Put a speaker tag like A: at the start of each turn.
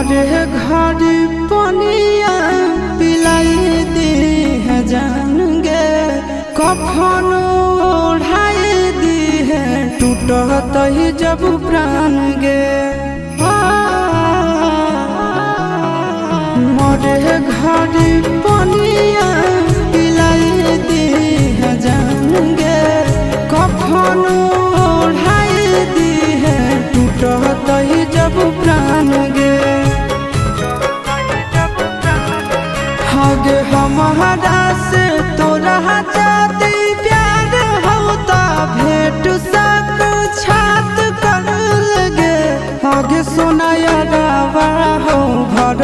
A: मोरे घर पनिया पिलाई दी है जान गे, कफन ओढ़ाई दी है टूटत ही जब प्राण गे। मोरे घर पनिया पिलाई दी है जान गे, कफन ओढ़ाई दी है टूटत ही जब प्राण गे। हगे हमारा से तोरा जाती प्यार होता भेंट सक छात कर लगे। हगे सोनाया रावा हो भर